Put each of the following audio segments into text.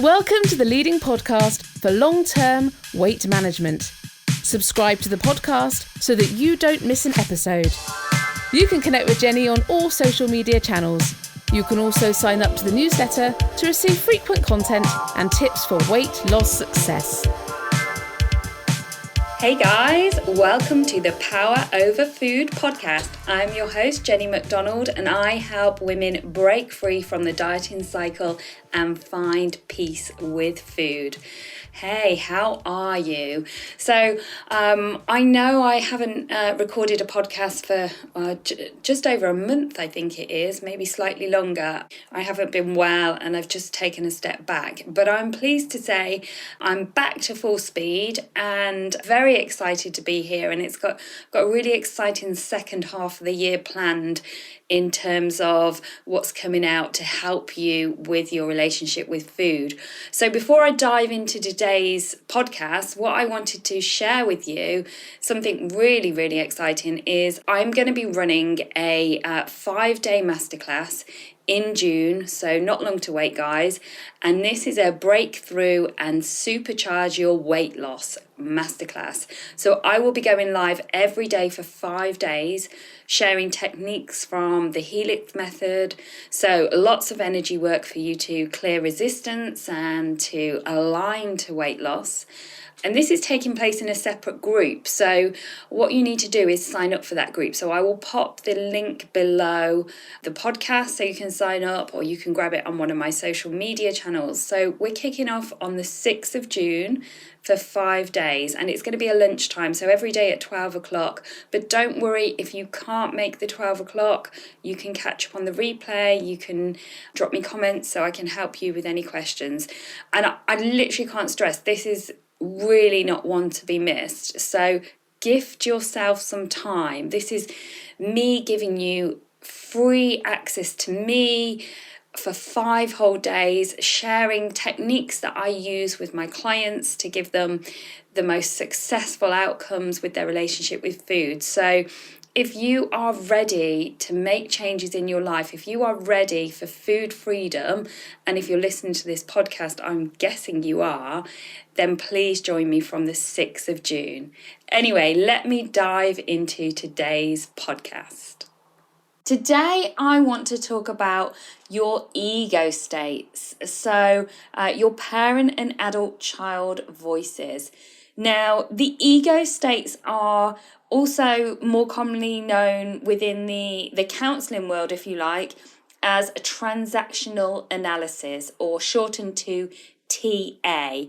Welcome to the leading podcast for long-term weight management. Subscribe to the podcast so that you don't miss an episode. You can connect with Jenny on all social media channels. You can also sign up to the newsletter to receive frequent content and tips for weight loss success. Hey guys, welcome to the Power Over Food podcast. I'm your host, Jenny McDonald, and I help women break free from the dieting cycle and find peace with food. Hey, how are you? So I know I haven't recorded a podcast for just over a month, I think it is, maybe slightly longer. I haven't been well and I've just taken a step back, but I'm pleased to say I'm back to full speed and very excited to be here, and it's got a really exciting second half of the year planned in terms of what's coming out to help you with your relationship with food. So before I dive into today's podcast, what I wanted to share with you, something really, really exciting, is I'm going to be running a 5-day masterclass in June, so not long to wait, guys. And this is a breakthrough and supercharge your weight loss masterclass. So I will be going live every day for 5 days, sharing techniques from the Helix method. So lots of energy work for you to clear resistance and to align to weight loss. And this is taking place in a separate group. So what you need to do is sign up for that group. So I will pop the link below the podcast so you can sign up, or you can grab it on one of my social media channels. So we're kicking off on the 6th of June for 5 days, and it's going to be a lunchtime. So every day at 12 o'clock. But don't worry, if you can't make the 12 o'clock, you can catch up on the replay. You can drop me comments so I can help you with any questions. And I literally can't stress, this is really not one to be missed. So gift yourself some time. This is me giving you free access to me for 5 whole days, sharing techniques that I use with my clients to give them the most successful outcomes with their relationship with food. So if you are ready to make changes in your life, if you are ready for food freedom, and if you're listening to this podcast, I'm guessing you are, then please join me from the 6th of June. Anyway, let me dive into today's podcast. Today, I want to talk about your ego states. So your parent and adult child voices. Now, the ego states are also more commonly known within the counselling world, if you like, as a transactional analysis, or shortened to TA.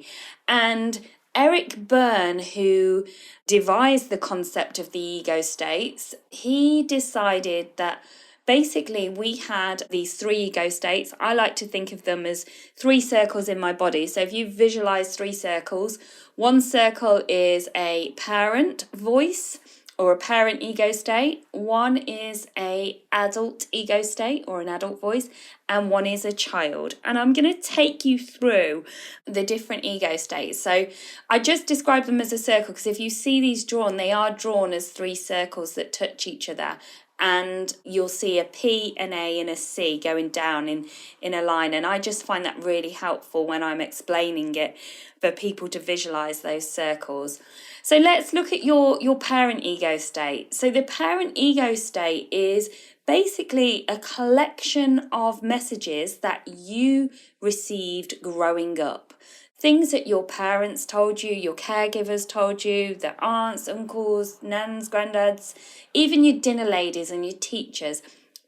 And Eric Berne, who devised the concept of the ego states, he decided that basically we had these 3 ego states. I like to think of them as 3 circles in my body. So if you visualize 3 circles, one circle is a parent voice or a parent ego state, one is a adult ego state or an adult voice, and one is a child. And I'm going to take you through the different ego states. So I just described them as a circle because if you see these drawn, they are drawn as 3 circles that touch each other. And you'll see a P, an A and a C going down in a line. And I just find that really helpful when I'm explaining it for people to visualize those circles. So let's look at your parent ego state. So the parent ego state is basically a collection of messages that you received growing up. Things that your parents told you, your caregivers told you, the aunts, uncles, nans, granddads, even your dinner ladies and your teachers,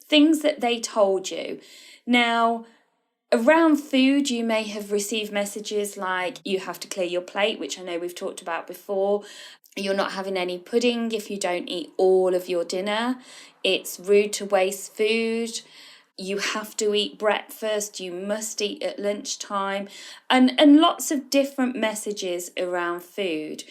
things that they told you. Now, around food, you may have received messages like you have to clear your plate, which I know we've talked about before. You're not having any pudding if you don't eat all of your dinner. It's rude to waste food. You have to eat breakfast, you must eat at lunchtime, and lots of different messages around food.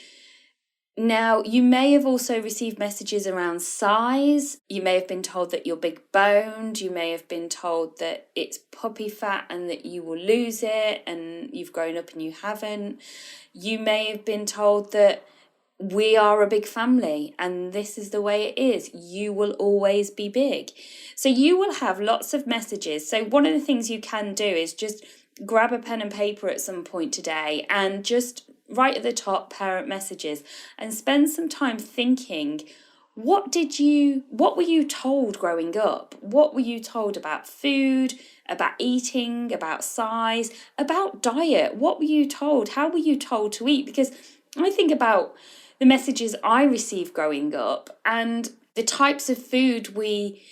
Now, you may have also received messages around size. You may have been told that you're big boned. You may have been told that it's puppy fat and that you will lose it and you've grown up and you haven't. You may have been told that we are a big family and this is the way it is. You will always be big. So you will have lots of messages. So one of the things you can do is just grab a pen and paper at some point today and just write at the top parent messages and spend some time thinking, what were you told growing up? What were you told about food, about eating, about size, about diet? What were you told? How were you told to eat? Because I think about the messages I received growing up and the types of food we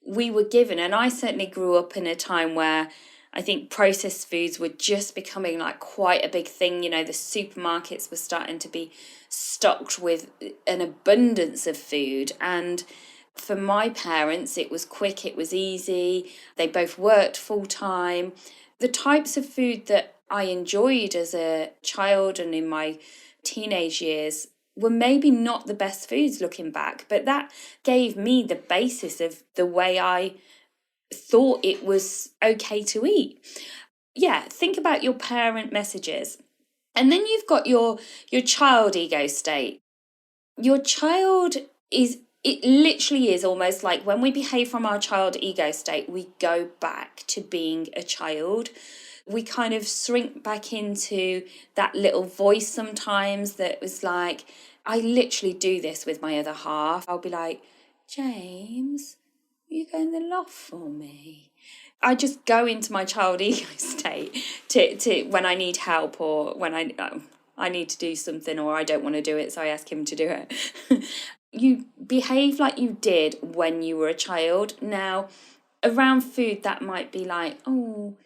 were given. And I certainly grew up in a time where I think processed foods were just becoming like quite a big thing. You know, the supermarkets were starting to be stocked with an abundance of food. And for my parents, it was quick, it was easy. They both worked full time. The types of food that I enjoyed as a child and in my teenage years were maybe not the best foods looking back, but that gave me the basis of the way I thought it was okay to eat. Yeah, think about your parent messages. And then you've got your child ego state. Your child it literally is almost like when we behave from our child ego state, we go back to being a child. We kind of shrink back into that little voice sometimes that was like, I literally do this with my other half. I'll be like, James, will you go in the loft for me? I just go into my child ego state to when I need help or when I need to do something or I don't want to do it, so I ask him to do it. You behave like you did when you were a child. Now, around food, that might be like, oh,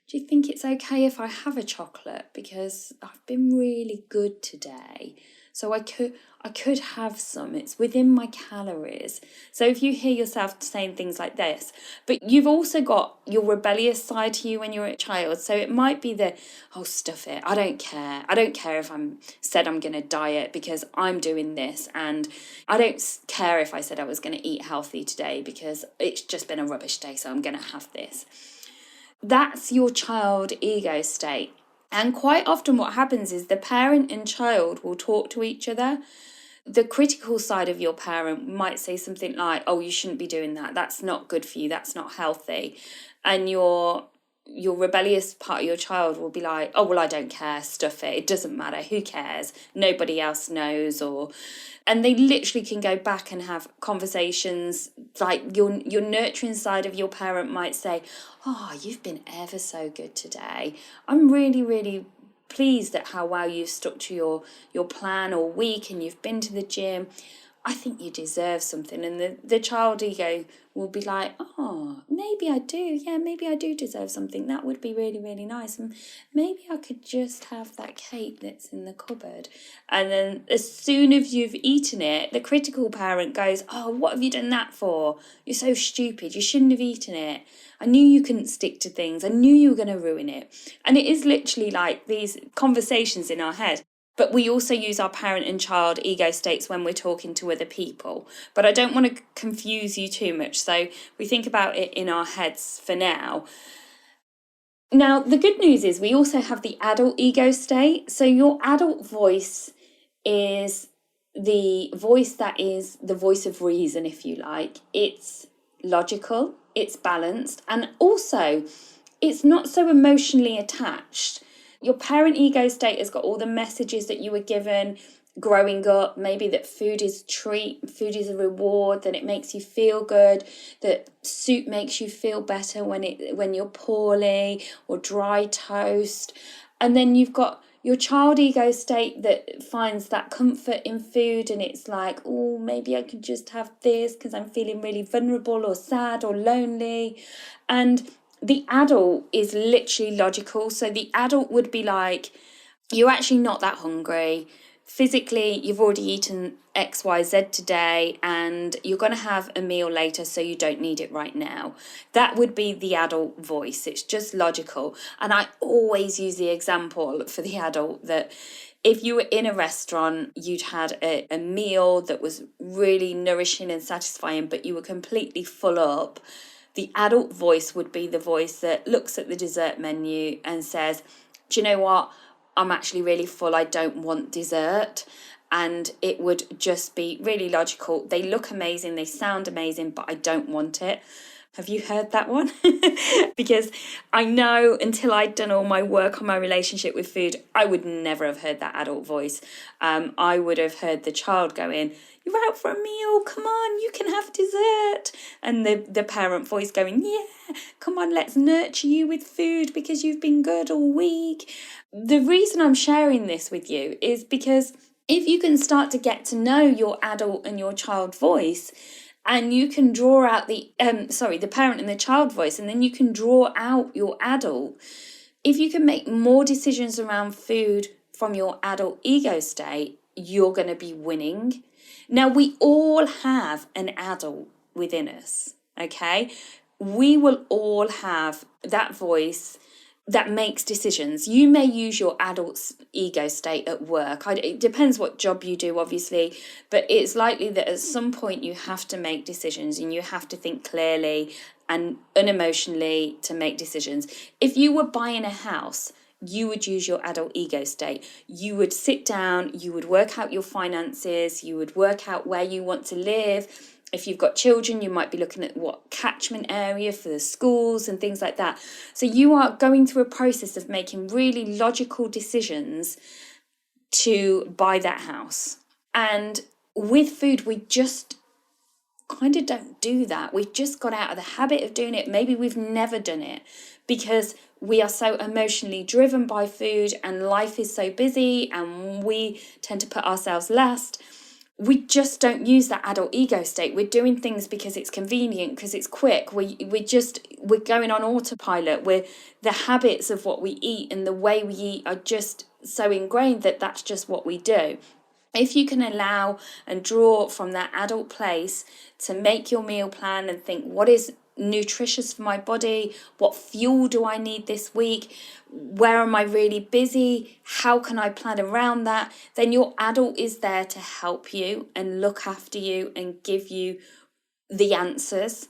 do you think it's okay if I have a chocolate? Because I've been really good today. So I could have some. It's within my calories. So if you hear yourself saying things like this, but you've also got your rebellious side to you when you're a child. So it might be the, oh, stuff it. I don't care. I don't care if I'm going to diet because I'm doing this. And I don't care if I said I was going to eat healthy today because it's just been a rubbish day. So I'm going to have this. That's your child ego state. And quite often what happens is the parent and child will talk to each other. The critical side of your parent might say something like, oh, you shouldn't be doing that. That's not good for you. That's not healthy. And your rebellious part of your child will be like, oh, well, I don't care. Stuff it. It doesn't matter. Who cares? Nobody else knows. And they literally can go back and have conversations like your nurturing side of your parent might say, oh, you've been ever so good today. I'm really, really pleased at how well you've stuck to your plan all week and you've been to the gym. I think you deserve something. And the child ego will be like, oh, maybe I do. Yeah, maybe I do deserve something. That would be really, really nice. And maybe I could just have that cake that's in the cupboard. And then as soon as you've eaten it, the critical parent goes, oh, what have you done that for? You're so stupid. You shouldn't have eaten it. I knew you couldn't stick to things. I knew you were going to ruin it. And it is literally like these conversations in our head. But we also use our parent and child ego states when we're talking to other people. But I don't want to confuse you too much. So we think about it in our heads for now. Now, the good news is we also have the adult ego state. So your adult voice is the voice that is the voice of reason, if you like. It's logical, it's balanced, and also it's not so emotionally attached. Your parent ego state has got all the messages that you were given growing up, maybe that food is a treat, food is a reward, that it makes you feel good, that soup makes you feel better when you're poorly, or dry toast. And then you've got your child ego state that finds that comfort in food, and it's like, oh, maybe I could just have this because I'm feeling really vulnerable or sad or lonely. And the adult is literally logical. So the adult would be like, you're actually not that hungry. Physically, you've already eaten X, Y, Z today, and you're going to have a meal later, so you don't need it right now. That would be the adult voice. It's just logical. And I always use the example for the adult that if you were in a restaurant, you'd had a meal that was really nourishing and satisfying, but you were completely full up. The adult voice would be the voice that looks at the dessert menu and says, do you know what? I'm actually really full. I don't want dessert. And it would just be really logical. They look amazing. They sound amazing, but I don't want it. Have you heard that one? Because I know until I'd done all my work on my relationship with food, I would never have heard that adult voice. I would have heard the child going, "You're out for a meal, come on, you can have dessert." And the parent voice going, "Yeah, come on, let's nurture you with food because you've been good all week." The reason I'm sharing this with you is because if you can start to get to know your adult and your child voice, and you can draw out the parent and the child voice, and then you can draw out your adult. If you can make more decisions around food from your adult ego state, you're going to be winning. Now, we all have an adult within us, okay? We will all have that voice that makes decisions. You may use your adult's ego state at work. It depends what job you do, obviously, but it's likely that at some point you have to make decisions and you have to think clearly and unemotionally to make decisions. If you were buying a house, you would use your adult ego state. You would sit down, you would work out your finances, you would work out where you want to live. If you've got children, you might be looking at what catchment area for the schools and things like that. So you are going through a process of making really logical decisions to buy that house. And with food, we just kind of don't do that. We've just got out of the habit of doing it. Maybe we've never done it because we are so emotionally driven by food and life is so busy and we tend to put ourselves last. We just don't use that adult ego state. We're doing things because it's convenient, because it's quick. We're going on autopilot. The habits of what we eat and the way we eat are just so ingrained that that's just what we do. If you can allow and draw from that adult place to make your meal plan and think, what is nutritious for my body? What fuel do I need this week? Where am I really busy? How can I plan around that? Then your adult is there to help you and look after you and give you the answers.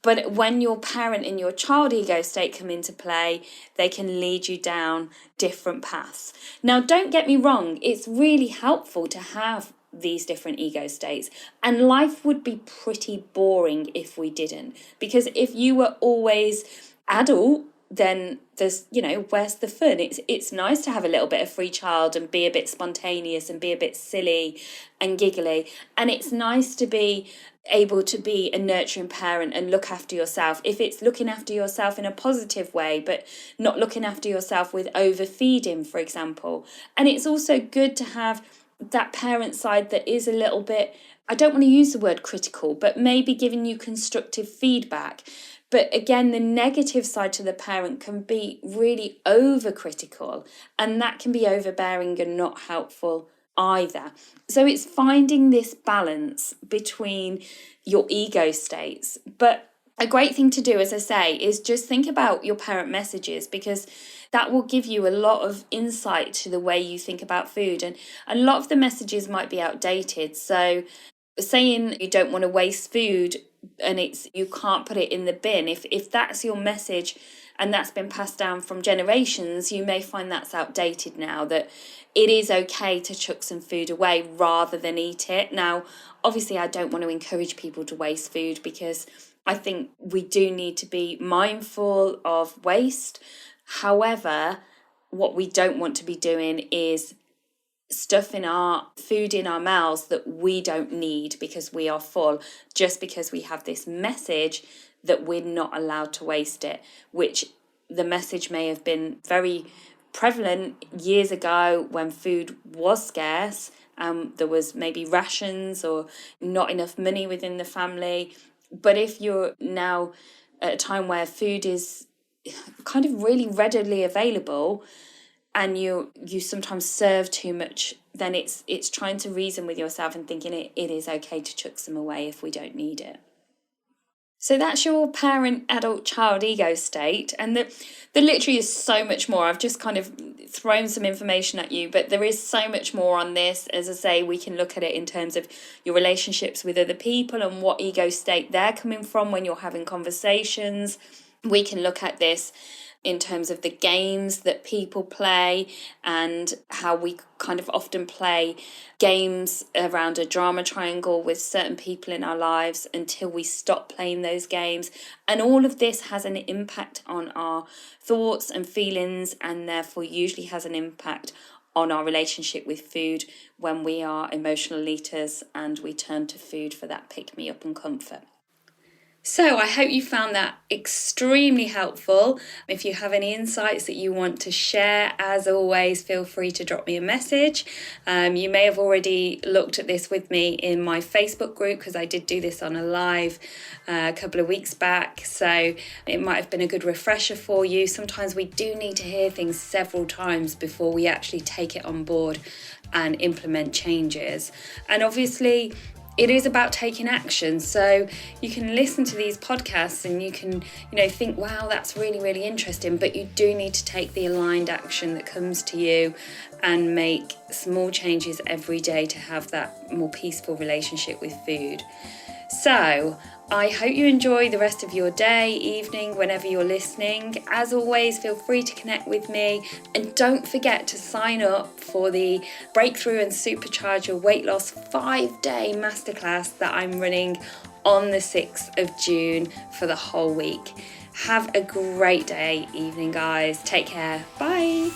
But when your parent and your child ego state come into play, they can lead you down different paths. Now, don't get me wrong, it's really helpful to have these different ego states, and life would be pretty boring if we didn't, because if you were always adult, then there's, where's the fun? It's nice to have a little bit of free child and be a bit spontaneous and be a bit silly and giggly, and it's nice to be able to be a nurturing parent and look after yourself if it's looking after yourself in a positive way, but not looking after yourself with overfeeding, for example. And it's also good to have that parent side that is a little bit, I don't want to use the word critical, but maybe giving you constructive feedback. But again, the negative side to the parent can be really overcritical, and that can be overbearing and not helpful either. So it's finding this balance between your ego states. But a great thing to do, as I say, is just think about your parent messages, because that will give you a lot of insight to the way you think about food. And a lot of the messages might be outdated. So saying you don't want to waste food and you can't put it in the bin, if that's your message and that's been passed down from generations, you may find that's outdated now, that it is okay to chuck some food away rather than eat it. Now, obviously, I don't want to encourage people to waste food, because I think we do need to be mindful of waste. However, what we don't want to be doing is stuffing our food in our mouths that we don't need because we are full, just because we have this message that we're not allowed to waste it, which the message may have been very prevalent years ago when food was scarce. There was maybe rations or not enough money within the family. But if you're now at a time where food is kind of really readily available and you sometimes serve too much, then it's trying to reason with yourself and thinking it is okay to chuck some away if we don't need it. So that's your parent, adult, child ego state. And there literally is so much more. I've just kind of thrown some information at you, but there is so much more on this. As I say, we can look at it in terms of your relationships with other people and what ego state they're coming from when you're having conversations. We can look at this in terms of the games that people play and how we kind of often play games around a drama triangle with certain people in our lives until we stop playing those games. And all of this has an impact on our thoughts and feelings, and therefore usually has an impact on our relationship with food when we are emotional eaters and we turn to food for that pick-me-up and comfort. So I hope you found that extremely helpful. If you have any insights that you want to share, as always, feel free to drop me a message. You may have already looked at this with me in my Facebook group, because I did do this on a live a couple of weeks back. So it might have been a good refresher for you. Sometimes we do need to hear things several times before we actually take it on board and implement changes. And obviously, it is about taking action. So you can listen to these podcasts and you can, think, wow, that's really, really interesting. But you do need to take the aligned action that comes to you and make small changes every day to have that more peaceful relationship with food. So I hope you enjoy the rest of your day, evening, whenever you're listening. As always, feel free to connect with me, and don't forget to sign up for the Breakthrough and Supercharge Your Weight Loss 5-day masterclass that I'm running on the 6th of June for the whole week. Have a great day, evening, guys. Take care. Bye.